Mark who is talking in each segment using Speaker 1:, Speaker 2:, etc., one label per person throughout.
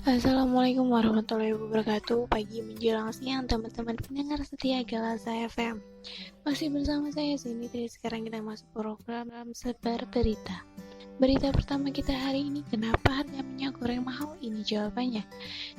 Speaker 1: Assalamualaikum warahmatullahi wabarakatuh. Pagi menjelang siang teman-teman pendengar setia Galasa FM. Masih bersama saya Zini. Sekarang kita masuk program Sebar Berita. Berita pertama kita hari ini, kenapa harga minyak goreng mahal? Ini jawabannya.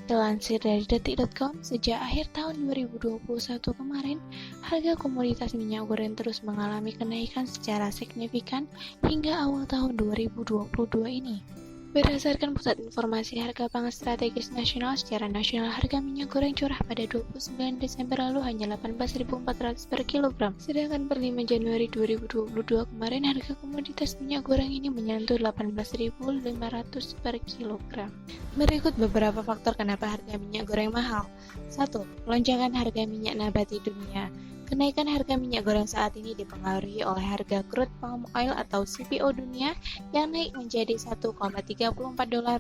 Speaker 1: Dilansir dari detik.com, sejak akhir tahun 2021 kemarin, harga komoditas minyak goreng terus mengalami kenaikan secara signifikan hingga awal tahun 2022 ini. Berdasarkan Pusat Informasi Harga Pangan Strategis Nasional, secara nasional harga minyak goreng curah pada 29 Desember lalu hanya 18.400 per kilogram. Sedangkan per 5 Januari 2022 kemarin harga komoditas minyak goreng ini menyentuh 18.500 per kilogram. Berikut beberapa faktor kenapa harga minyak goreng mahal. 1. Lonjakan harga minyak nabati dunia. Kenaikan harga minyak goreng saat ini dipengaruhi oleh harga crude palm oil atau CPO dunia yang naik menjadi $1,34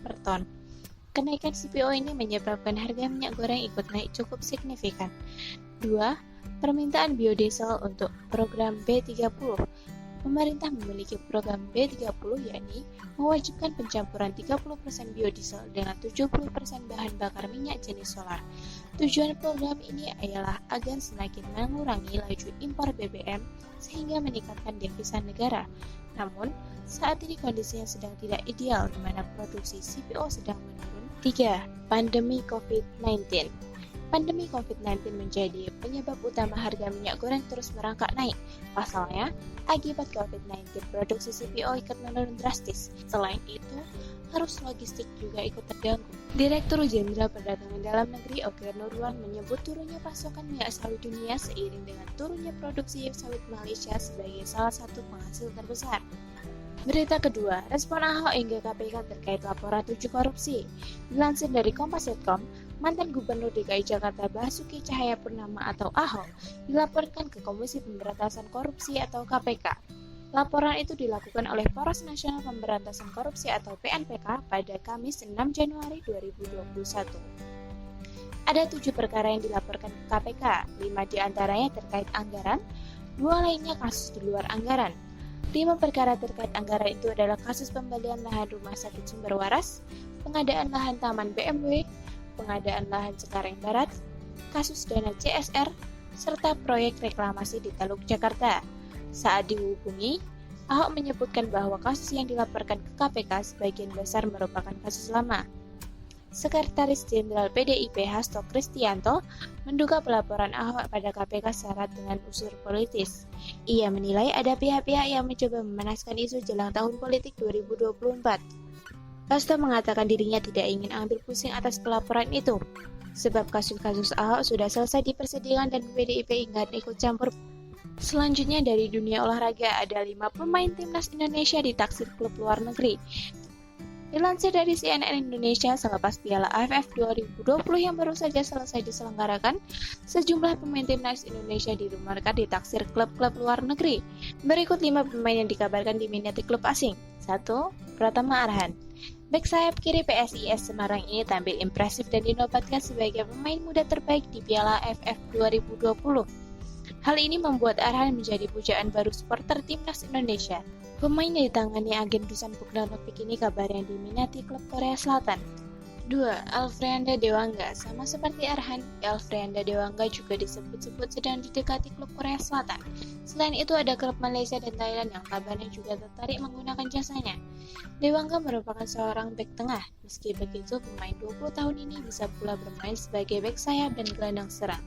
Speaker 1: per ton. Kenaikan CPO ini menyebabkan harga minyak goreng ikut naik cukup signifikan. 2. Permintaan biodiesel untuk program B30. Pemerintah memiliki program B30 yakni mewajibkan pencampuran 30% biodiesel dengan 70% bahan bakar minyak jenis solar. Tujuan program ini ialah agar semakin mengurangi laju impor BBM sehingga meningkatkan devisa negara. Namun, saat ini kondisinya sedang tidak ideal di mana produksi CPO sedang menurun. 3. Pandemi COVID-19. Pandemi COVID-19 menjadi penyebab utama harga minyak goreng terus merangkak naik. Pasalnya, akibat COVID-19 produksi CPO ikut menurun drastis. Selain itu, arus logistik juga ikut terganggu. Direktur Jenderal Perdagangan Dalam Negeri Oke Nurwan menyebut turunnya pasokan minyak sawit dunia seiring dengan turunnya produksi sawit Malaysia sebagai salah satu penghasil terbesar. Berita kedua, respon Ahok hingga KPK terkait laporan 7 korupsi. Dilansir dari Kompas.com, mantan Gubernur DKI Jakarta Basuki Cahayapurnama atau Ahok dilaporkan ke Komisi Pemberantasan Korupsi atau KPK. Laporan itu dilakukan oleh Poros Nasional Pemberantasan Korupsi atau PNPK pada Kamis 6 Januari 2021. Ada 7 perkara yang dilaporkan ke KPK, 5 diantaranya terkait anggaran, 2 lainnya kasus di luar anggaran. 5 perkara terkait anggaran itu adalah kasus pembelian lahan rumah sakit Sumber Waras, pengadaan lahan taman BMW, pengadaan lahan Cengkareng Barat, kasus dana CSR, serta proyek reklamasi di Teluk Jakarta. Saat dihubungi, Ahok menyebutkan bahwa kasus yang dilaporkan ke KPK sebagian besar merupakan kasus lama. Sekretaris Jenderal PDIP Hasto Kristianto menduga pelaporan Ahok pada KPK syarat dengan unsur politis. Ia menilai ada pihak-pihak yang mencoba memanaskan isu jelang tahun politik 2024. Hasto mengatakan dirinya tidak ingin ambil pusing atas pelaporan itu, sebab kasus-kasus Ahok sudah selesai di persidangan dan PDIP ingat ikut campur. Selanjutnya dari dunia olahraga, ada 5 pemain timnas Indonesia ditaksir klub luar negeri. Dilansir dari CNN Indonesia, selepas Piala AFF 2020 yang baru saja selesai diselenggarakan, sejumlah pemain timnas Indonesia dirumorkan ditaksir klub-klub luar negeri. Berikut 5 pemain yang dikabarkan diminati klub asing. 1. Pratama Arhan. Bek sayap kiri PSIS Semarang ini tampil impresif dan dinobatkan sebagai pemain muda terbaik di Piala AFF 2020. Hal ini membuat Arhan menjadi pujaan baru supporter timnas Indonesia. Pemain yang ditangani agen Dusan Bogdanovic ini kabar yang diminati klub Korea Selatan. 2. Alfreanda Dewangga. Sama seperti Arhan, Alfreanda Dewangga juga disebut-sebut sedang didekati klub Korea Selatan. Selain itu ada klub Malaysia dan Thailand yang kabarnya juga tertarik menggunakan jasanya. Dewangga merupakan seorang bek tengah. Meski begitu, pemain 20 tahun ini bisa pula bermain sebagai bek sayap dan gelandang serang.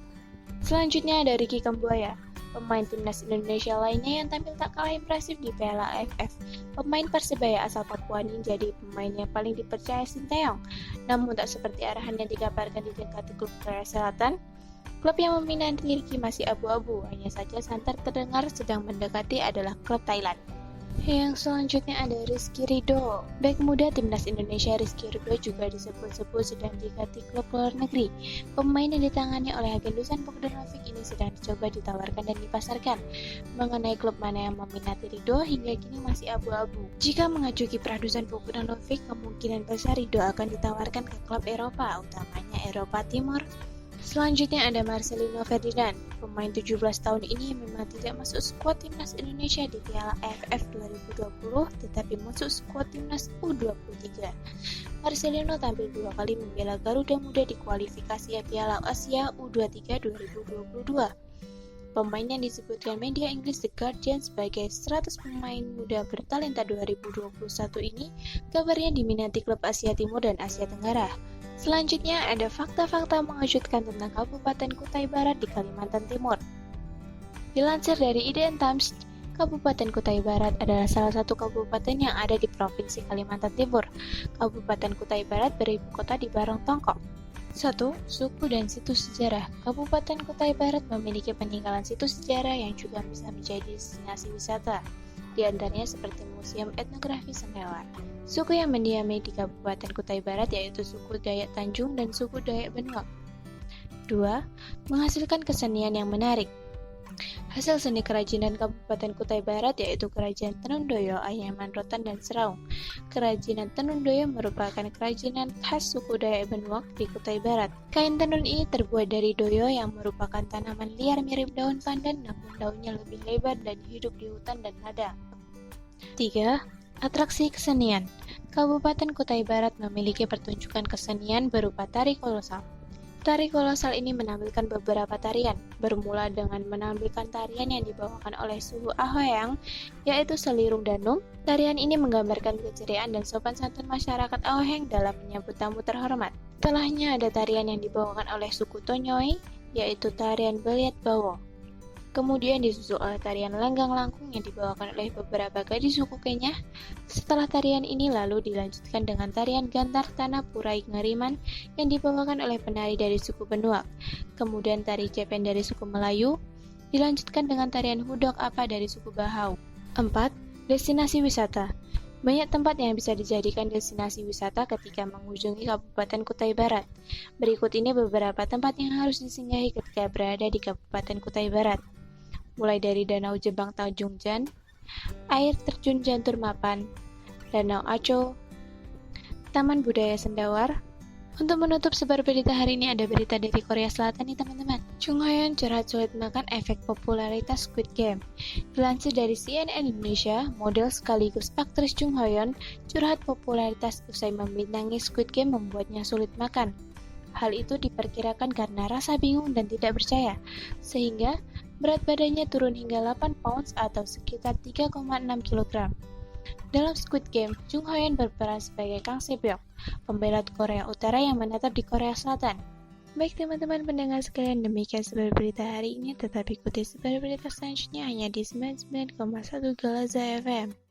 Speaker 1: Selanjutnya ada Ricky Kambuaya, pemain timnas Indonesia lainnya yang tampil tak kalah impresif di Piala AFF. Pemain Persebaya asal Papua ini jadi pemain yang paling dipercaya Sinteyong. Namun tak seperti Arhan yang dikabarkan didekati klub Korea Selatan, klub yang meminati Ricky masih abu-abu. Hanya saja santer terdengar sedang mendekati adalah klub Thailand. Yang selanjutnya ada Rizky Ridho. Bek muda timnas Indonesia Rizky Ridho juga disebut-sebut sedang didekati klub luar negeri. Pemain yang ditangani oleh agen Dusan Bogdanovic ini sedang dicoba ditawarkan dan dipasarkan. Mengenai klub mana yang meminati Ridho hingga kini masih abu-abu. Jika mengacu kiprah Dusan Bogdanovic, kemungkinan besar Ridho akan ditawarkan ke klub Eropa, utamanya Eropa Timur, Selanjutnya ada Marcelino Ferdinand. Pemain 17 tahun ini memang tidak masuk skuad timnas Indonesia di Piala AFF 2020, tetapi masuk skuad timnas U23. Marcelino tampil 2 kali membela Garuda Muda di kualifikasi Piala Asia U23 2022. Pemain yang disebutkan media Inggris The Guardian sebagai 100 pemain muda bertalenta 2021 ini kabarnya diminati klub Asia Timur dan Asia Tenggara. Selanjutnya ada fakta-fakta mengejutkan tentang Kabupaten Kutai Barat di Kalimantan Timur. Dilansir dari IDN Times, Kabupaten Kutai Barat adalah salah satu kabupaten yang ada di Provinsi Kalimantan Timur. Kabupaten Kutai Barat beribu kota di Barong Tongkok. 1. Suku dan situs sejarah. Kabupaten Kutai Barat memiliki peninggalan situs sejarah yang juga bisa menjadi destinasi wisata. Di antaranya seperti Museum Etnografi Sengkewar. Suku yang mendiami di Kabupaten Kutai Barat yaitu suku Dayak Tanjung dan suku Dayak Benuak. 2. Menghasilkan kesenian yang menarik. Hasil seni kerajinan Kabupaten Kutai Barat yaitu kerajinan tenun doyo, anyaman rotan, dan seraung. Kerajinan tenun doyo merupakan kerajinan khas suku Dayak Benuak di Kutai Barat. Kain tenun ini terbuat dari doyo yang merupakan tanaman liar mirip daun pandan, namun daunnya lebih lebar dan hidup di hutan dan ladang. 3. Atraksi kesenian. Kabupaten Kutai Barat memiliki pertunjukan kesenian berupa tari kolosal. Tari kolosal ini menampilkan beberapa tarian, bermula dengan menampilkan tarian yang dibawakan oleh suku Ahoyang, yaitu Selirung Danum. Tarian ini menggambarkan keceriaan dan sopan santun masyarakat Ahoyang dalam menyambut tamu terhormat. Setelahnya ada tarian yang dibawakan oleh suku Tonyoy, yaitu tarian Beliat Bawo. Kemudian disusul oleh tarian Lenggang Langkung yang dibawakan oleh beberapa gadis suku Kenya. Setelah tarian ini lalu dilanjutkan dengan tarian Gantar Tanah Purai Ngeriman yang dibawakan oleh penari dari suku Benuak. Kemudian tari Cepen dari suku Melayu, dilanjutkan dengan tarian Hudok Apa dari suku Bahau. 4. Destinasi wisata. Banyak tempat yang bisa dijadikan destinasi wisata ketika mengunjungi Kabupaten Kutai Barat. Berikut ini beberapa tempat yang harus disinggahi ketika berada di Kabupaten Kutai Barat. Mulai dari Danau Jebang Tanjung Jan, Air Terjun Jantur Mapan, Danau Aco, Taman Budaya Sendawar. Untuk menutup sebar berita hari ini ada berita dari Korea Selatan nih teman-teman. Chung Hoyeon curhat sulit makan efek popularitas Squid Game. Dilansir dari CNN Indonesia, model sekaligus aktris Chung Hoyeon curhat popularitas usai membintangi Squid Game membuatnya sulit makan. Hal itu diperkirakan karena rasa bingung dan tidak percaya, sehingga berat badannya turun hingga 8 pounds atau sekitar 3,6 kg. Dalam Squid Game, Chung Hoyeon berperan sebagai Kang Se-byok, pembela Korea Utara yang menetap di Korea Selatan. Baik teman-teman pendengar sekalian, demikian sebar berita hari ini, tetapi ikuti sebar berita selanjutnya hanya di 99,1 Galaza FM.